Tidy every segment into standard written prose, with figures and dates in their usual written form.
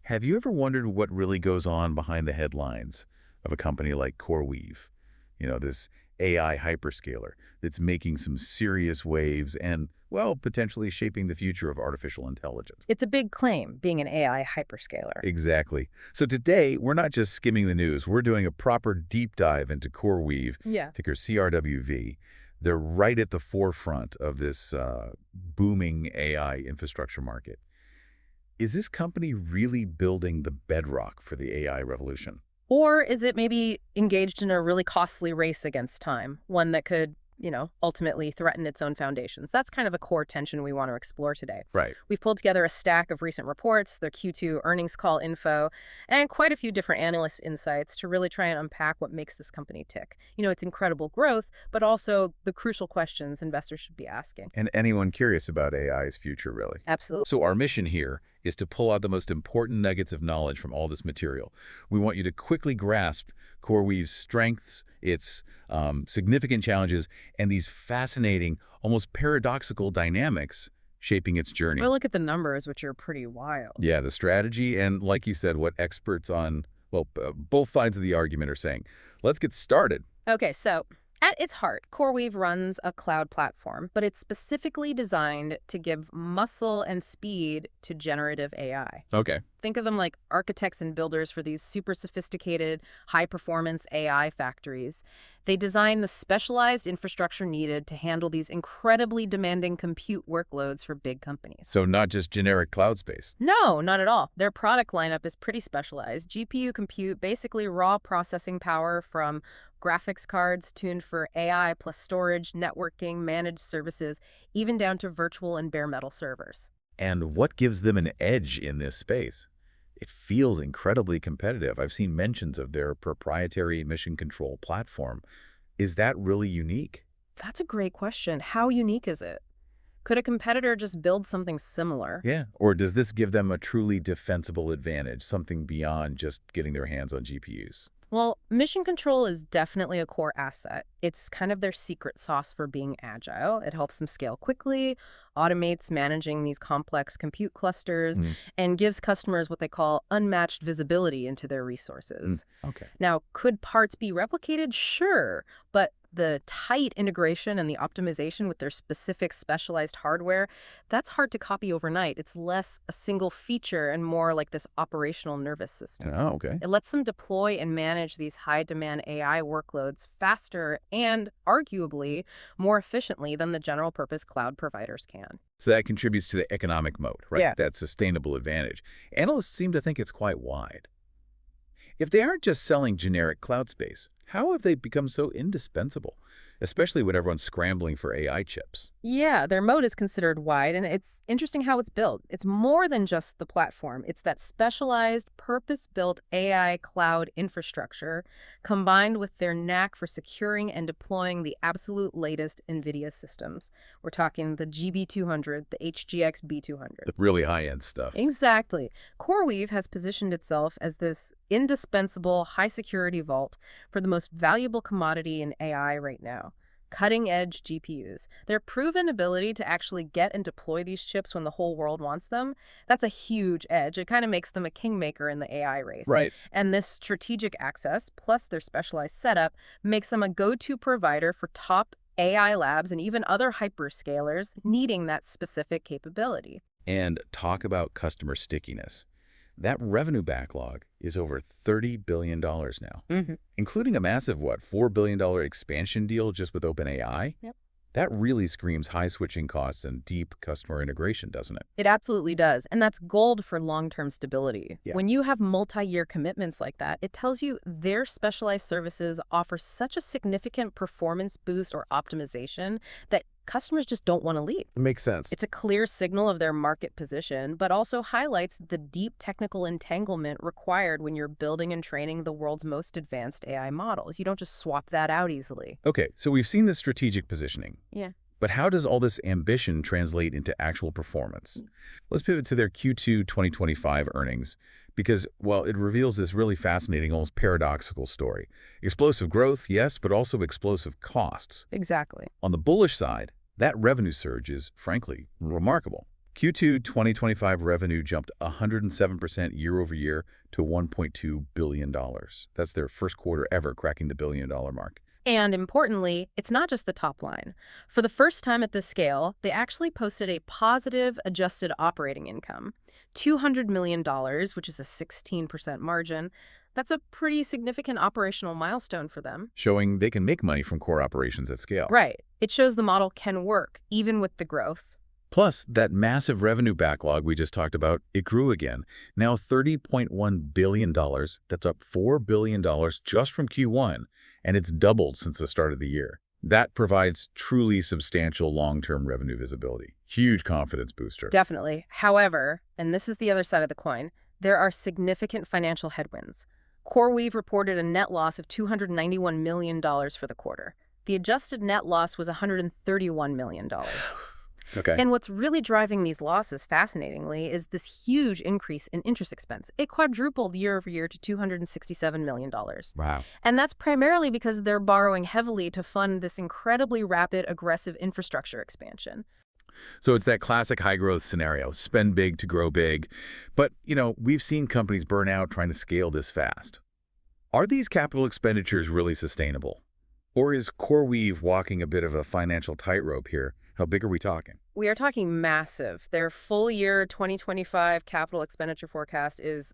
Have you ever wondered what really goes on behind the headlines of a company like CoreWeave? This AI hyperscaler that's making some serious waves and, well, potentially shaping the future of artificial intelligence. It's a big claim, being an AI hyperscaler. Exactly. So today, we're not just skimming the news. We're doing a proper deep dive into CoreWeave, Yeah. ticker CRWV. They're right at the forefront of this booming AI infrastructure market. Is this company really building the bedrock for the AI revolution? Or is it maybe engaged in a really costly race against time, one that could, ultimately threaten its own foundations? That's kind of a core tension we want to explore today. Right. We've pulled together a stack of recent reports, their Q2 earnings call info, and quite a few different analyst insights to really try and unpack what makes this company tick. Its incredible growth, but also the crucial questions investors should be asking. And anyone curious about AI's future, really. Absolutely. So our mission here is to pull out the most important nuggets of knowledge from all this material. We want you to quickly grasp CoreWeave's strengths, its significant challenges, and these fascinating, almost paradoxical dynamics shaping its journey. Well, look at the numbers, which are pretty wild. Yeah, the strategy, and like you said, what experts on, well, both sides of the argument are saying. Let's get started. Okay, so at its heart, CoreWeave runs a cloud platform, but it's specifically designed to give muscle and speed to generative AI. Okay. Think of them like architects and builders for these super sophisticated, high-performance AI factories. They design the specialized infrastructure needed to handle these incredibly demanding compute workloads for big companies. So not just generic cloud space. No, not at all. Their product lineup is pretty specialized. GPU compute, basically raw processing power from graphics cards tuned for AI plus storage, networking, managed services, even down to virtual and bare metal servers. And what gives them an edge in this space? It feels incredibly competitive. I've seen mentions of their proprietary mission control platform. Is that really unique? That's a great question. How unique is it? Could a competitor just build something similar? Yeah. Or does this give them a truly defensible advantage, something beyond just getting their hands on GPUs? Well, mission control is definitely a core asset. It's kind of their secret sauce for being agile. It helps them scale quickly, automates managing these complex compute clusters, and gives customers what they call unmatched visibility into their resources. Okay. Now, could parts be replicated? Sure, but the tight integration and the optimization with their specific specialized hardware, that's hard to copy overnight. It's less a single feature and more like this operational nervous system. Oh, okay. It lets them deploy and manage these high-demand AI workloads faster and, arguably, more efficiently than the general-purpose cloud providers can. So that contributes to the economic moat, right? Yeah. That sustainable advantage. Analysts seem to think it's quite wide. If they aren't just selling generic cloud space, how have they become so indispensable, especially when everyone's scrambling for AI chips? Yeah, their moat is considered wide, and it's interesting how it's built. It's more than just the platform. It's that specialized, purpose-built AI cloud infrastructure combined with their knack for securing and deploying the absolute latest NVIDIA systems. We're talking the GB200, the HGX B200. The really high-end stuff. Exactly. CoreWeave has positioned itself as this indispensable high-security vault for the most valuable commodity in AI right now. Cutting-edge GPUs. Their proven ability to actually get and deploy these chips when the whole world wants them, that's a huge edge. It kind of makes them a kingmaker in the AI race. Right. And this strategic access, plus their specialized setup, makes them a go-to provider for top AI labs and even other hyperscalers needing that specific capability. And talk about customer stickiness. That revenue backlog is over $30 billion now, including a massive, $4 billion expansion deal just with OpenAI? Yep. That really screams high switching costs and deep customer integration, doesn't it? It absolutely does. And that's gold for long-term stability. Yeah. When you have multi-year commitments like that, it tells you their specialized services offer such a significant performance boost or optimization that customers just don't want to leave. Makes sense. It's a clear signal of their market position, but also highlights the deep technical entanglement required when you're building and training the world's most advanced AI models. You don't just swap that out easily. Okay, so we've seen the strategic positioning. Yeah. But how does all this ambition translate into actual performance? Let's pivot to their Q2 2025 earnings because, well, it reveals this really fascinating, almost paradoxical story. Explosive growth, yes, but also explosive costs. Exactly. On the bullish side, that revenue surge is, frankly, remarkable. Q2 2025 revenue jumped 107% year over year to $1.2 billion. That's their first quarter ever cracking the billion-dollar mark. And importantly, it's not just the top line. For the first time at this scale, they actually posted a positive adjusted operating income, $200 million, which is a 16% margin. That's a pretty significant operational milestone for them. Showing they can make money from core operations at scale. Right. It shows the model can work, even with the growth. Plus, that massive revenue backlog we just talked about, it grew again. Now $30.1 billion. That's up $4 billion just from Q1, and it's doubled since the start of the year. That provides truly substantial long-term revenue visibility. Huge confidence booster. Definitely. However, and this is the other side of the coin, there are significant financial headwinds. CoreWeave reported a net loss of $291 million for the quarter. The adjusted net loss was $131 million. Okay. And what's really driving these losses, fascinatingly, is this huge increase in interest expense. It quadrupled year over year to $267 million. Wow. And that's primarily because they're borrowing heavily to fund this incredibly rapid, aggressive infrastructure expansion. So it's that classic high-growth scenario, spend big to grow big. But, we've seen companies burn out trying to scale this fast. Are these capital expenditures really sustainable? Or is CoreWeave walking a bit of a financial tightrope here? How big are we talking? We are talking massive. Their full year 2025 capital expenditure forecast is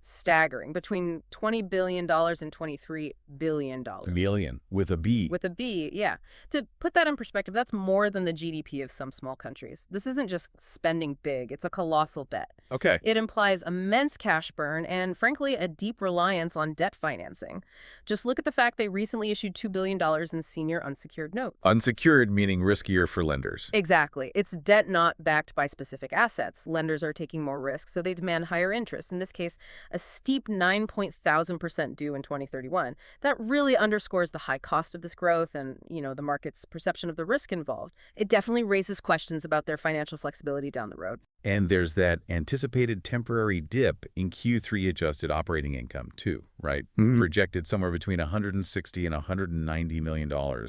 staggering, between $20 billion and $23 billion. Million, with a B. With a B, yeah. To put that in perspective, that's more than the GDP of some small countries. This isn't just spending big, it's a colossal bet. Okay. It implies immense cash burn and, frankly, a deep reliance on debt financing. Just look at the fact they recently issued $2 billion in senior unsecured notes. Unsecured meaning riskier for lenders. Exactly. It's debt not backed by specific assets. Lenders are taking more risk, so they demand higher interest. In this case, a steep 9,000% due in 2031. That really underscores the high cost of this growth and, the market's perception of the risk involved. It definitely raises questions about their financial flexibility down the road. And there's that anticipated temporary dip in Q3 adjusted operating income, too, right? Projected somewhere between $160 and $190 million.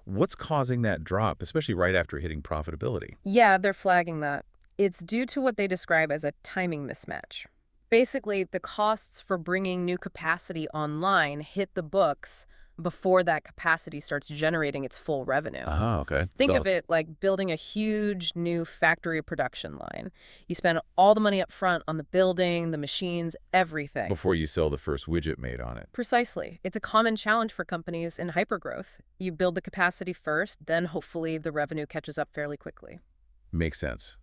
What's causing that drop, especially right after hitting profitability? Yeah, they're flagging that. It's due to what they describe as a timing mismatch. Basically, the costs for bringing new capacity online hit the books before that capacity starts generating its full revenue. Oh, okay. Think of it like building a huge new factory production line. You spend all the money up front on the building, the machines, everything. Before you sell the first widget made on it. Precisely. It's a common challenge for companies in hypergrowth. You build the capacity first, then hopefully the revenue catches up fairly quickly. Makes sense.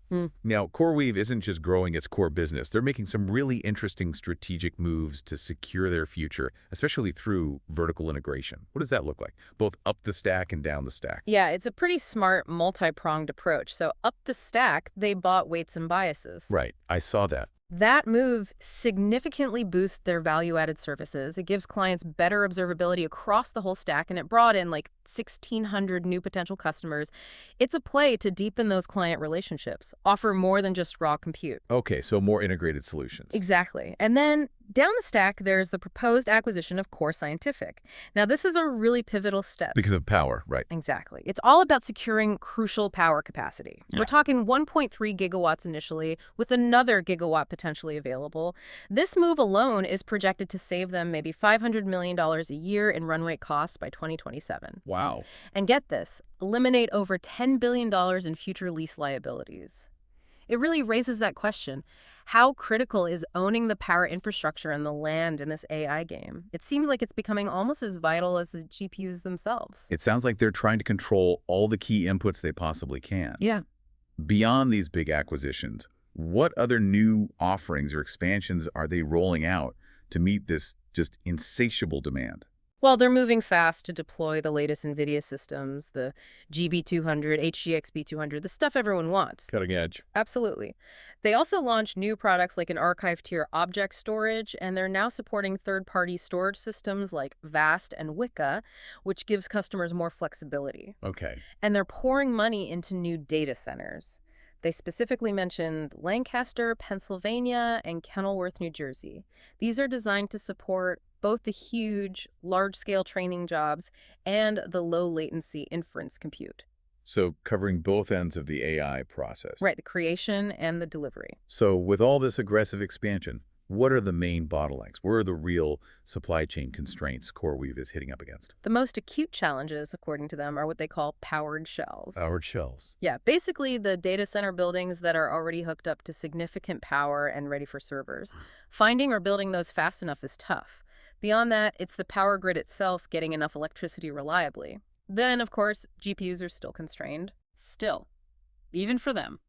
Now, CoreWeave isn't just growing its core business. They're making some really interesting strategic moves to secure their future, especially through vertical integration. What does that look like, both up the stack and down the stack? Yeah, it's a pretty smart, multi-pronged approach. So up the stack, they bought Weights and Biases. Right. I saw that. That move significantly boosts their value-added services. It gives clients better observability across the whole stack, and it brought in like 1,600 new potential customers. It's a play to deepen those client relationships, offer more than just raw compute. Okay, so more integrated solutions. Exactly. And then down the stack, there's the proposed acquisition of Core Scientific. Now, this is a really pivotal step. Because of power, right? Exactly. It's all about securing crucial power capacity. Yeah. We're talking 1.3 gigawatts initially, with another gigawatt potentially available. This move alone is projected to save them maybe $500 million a year in run rate costs by 2027. Wow. And get this, eliminate over $10 billion in future lease liabilities. It really raises that question. How critical is owning the power infrastructure and the land in this AI game? It seems like it's becoming almost as vital as the GPUs themselves. It sounds like they're trying to control all the key inputs they possibly can. Yeah. Beyond these big acquisitions, what other new offerings or expansions are they rolling out to meet this just insatiable demand? Well, they're moving fast to deploy the latest NVIDIA systems, the GB200, HGX B200, the stuff everyone wants. Cutting edge. Absolutely. They also launched new products like an archive-tier object storage, and they're now supporting third-party storage systems like VAST and Weka, which gives customers more flexibility. Okay. And they're pouring money into new data centers. They specifically mentioned Lancaster, Pennsylvania, and Kenilworth, New Jersey. These are designed to support both the huge, large-scale training jobs and the low-latency inference compute. So covering both ends of the AI process. Right, the creation and the delivery. So with all this aggressive expansion, what are the main bottlenecks? Where are the real supply chain constraints CoreWeave is hitting up against? The most acute challenges, according to them, are what they call powered shells. Powered shells. Yeah, basically the data center buildings that are already hooked up to significant power and ready for servers. Finding or building those fast enough is tough. Beyond that, it's the power grid itself getting enough electricity reliably. Then, of course, GPUs are still constrained. Still. Even for them.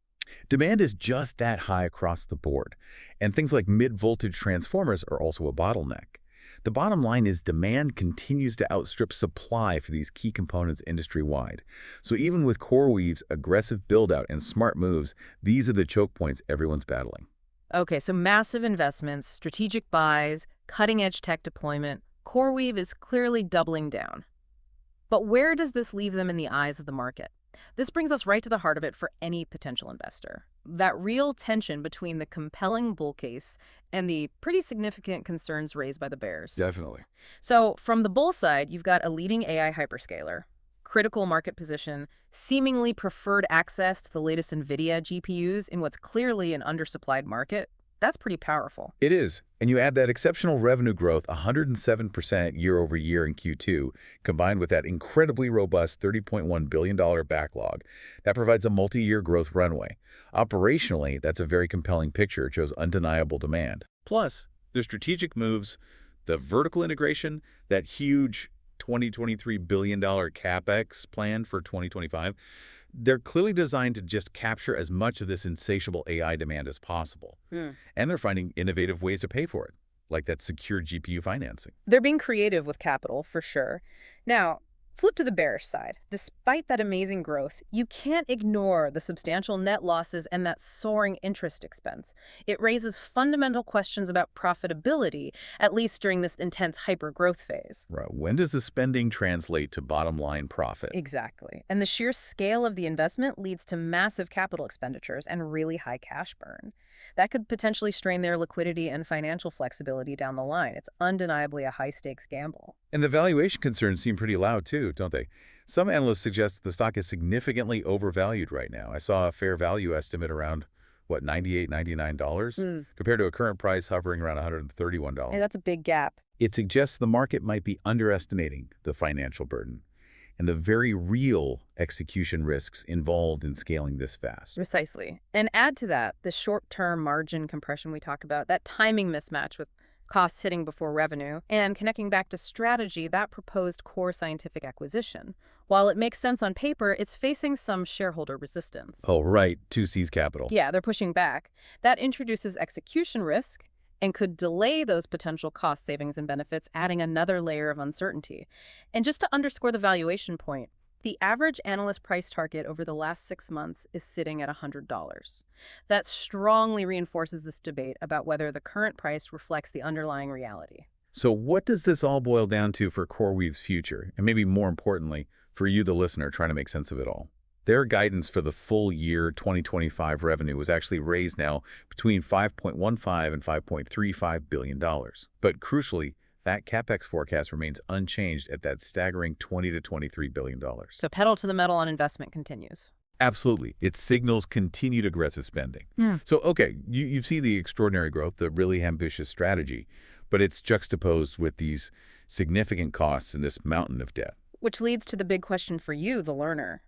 Demand is just that high across the board, and things like mid-voltage transformers are also a bottleneck. The bottom line is demand continues to outstrip supply for these key components industry-wide. So even with CoreWeave's aggressive build-out and smart moves, these are the choke points everyone's battling. Okay, so massive investments, strategic buys, cutting-edge tech deployment. CoreWeave is clearly doubling down. But where does this leave them in the eyes of the market? This brings us right to the heart of it for any potential investor. That real tension between the compelling bull case and the pretty significant concerns raised by the bears. Definitely. So from the bull side, you've got a leading AI hyperscaler, critical market position, seemingly preferred access to the latest NVIDIA GPUs in what's clearly an undersupplied market. That's pretty powerful. It is. And you add that exceptional revenue growth, 107% year over year in Q2, combined with that incredibly robust $30.1 billion backlog. That provides a multi-year growth runway. Operationally, that's a very compelling picture. It shows undeniable demand. Plus, the strategic moves, the vertical integration, that huge $23 billion CapEx plan for 2025, they're clearly designed to just capture as much of this insatiable AI demand as possible. And they're finding innovative ways to pay for it, like that secure GPU financing. They're being creative with capital, for sure. Now, flip to the bearish side. Despite that amazing growth, you can't ignore the substantial net losses and that soaring interest expense. It raises fundamental questions about profitability, at least during this intense hyper-growth phase. Right. When does the spending translate to bottom line profit? Exactly. And the sheer scale of the investment leads to massive capital expenditures and really high cash burn. That could potentially strain their liquidity and financial flexibility down the line. It's undeniably a high-stakes gamble. And the valuation concerns seem pretty loud too, don't they? Some analysts suggest the stock is significantly overvalued right now. I saw a fair value estimate around, what, $98, $99, compared to a current price hovering around $131. Hey, that's a big gap. It suggests the market might be underestimating the financial burden and the very real execution risks involved in scaling this fast. Precisely. And add to that the short-term margin compression we talk about, that timing mismatch with costs hitting before revenue, and connecting back to strategy, that proposed Core Scientific acquisition. While it makes sense on paper, it's facing some shareholder resistance. Oh, right. 2C's Capital. Yeah, they're pushing back. That introduces execution risk and could delay those potential cost savings and benefits, adding another layer of uncertainty. And just to underscore the valuation point, the average analyst price target over the last 6 months is sitting at $100. That strongly reinforces this debate about whether the current price reflects the underlying reality. So what does this all boil down to for CoreWeave's future? And maybe more importantly, for you, the listener, trying to make sense of it all. Their guidance for the full year 2025 revenue was actually raised now between $5.15 and $5.35 billion. But crucially, that CapEx forecast remains unchanged at that staggering $20 to $23 billion. So pedal to the metal on investment continues. Absolutely. It signals continued aggressive spending. So, okay, you see the extraordinary growth, the really ambitious strategy, but it's juxtaposed with these significant costs and this mountain of debt. Which leads to the big question for you, the learner.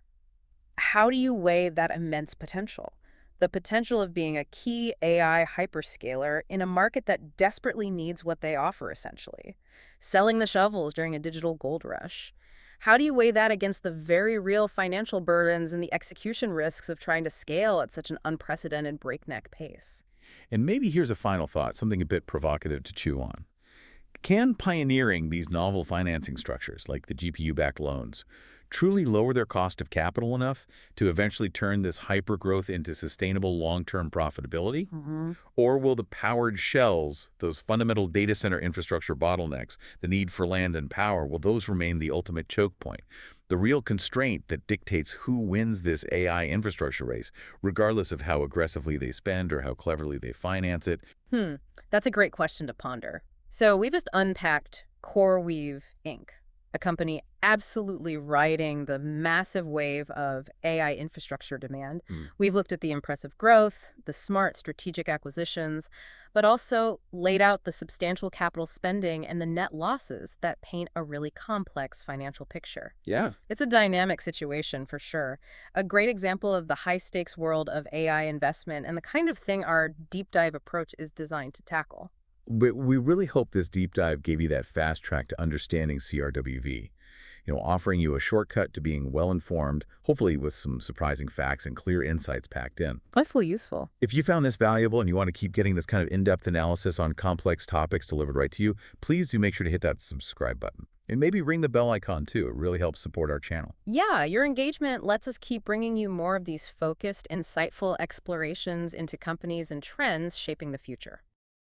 How do you weigh that immense potential? The potential of being a key AI hyperscaler in a market that desperately needs what they offer, essentially. Selling the shovels during a digital gold rush. How do you weigh that against the very real financial burdens and the execution risks of trying to scale at such an unprecedented breakneck pace? And maybe here's a final thought, something a bit provocative to chew on. Can pioneering these novel financing structures, like the GPU-backed loans, truly lower their cost of capital enough to eventually turn this hypergrowth into sustainable long-term profitability? Or will the powered shells, those fundamental data center infrastructure bottlenecks, the need for land and power, will those remain the ultimate choke point? The real constraint that dictates who wins this AI infrastructure race, regardless of how aggressively they spend or how cleverly they finance it? That's a great question to ponder. So we've just unpacked CoreWeave Inc., a company absolutely riding the massive wave of AI infrastructure demand. Mm. We've looked at the impressive growth, the smart strategic acquisitions, but also laid out the substantial capital spending and the net losses that paint a really complex financial picture. Yeah. It's a dynamic situation for sure. A great example of the high stakes world of AI investment and the kind of thing our deep dive approach is designed to tackle. But we really hope this deep dive gave you that fast track to understanding CRWV, offering you a shortcut to being well-informed, hopefully with some surprising facts and clear insights packed in. Hopefully useful. If you found this valuable and you want to keep getting this kind of in-depth analysis on complex topics delivered right to you, please do make sure to hit that subscribe button. And maybe ring the bell icon too. It really helps support our channel. Yeah, your engagement lets us keep bringing you more of these focused, insightful explorations into companies and trends shaping the future.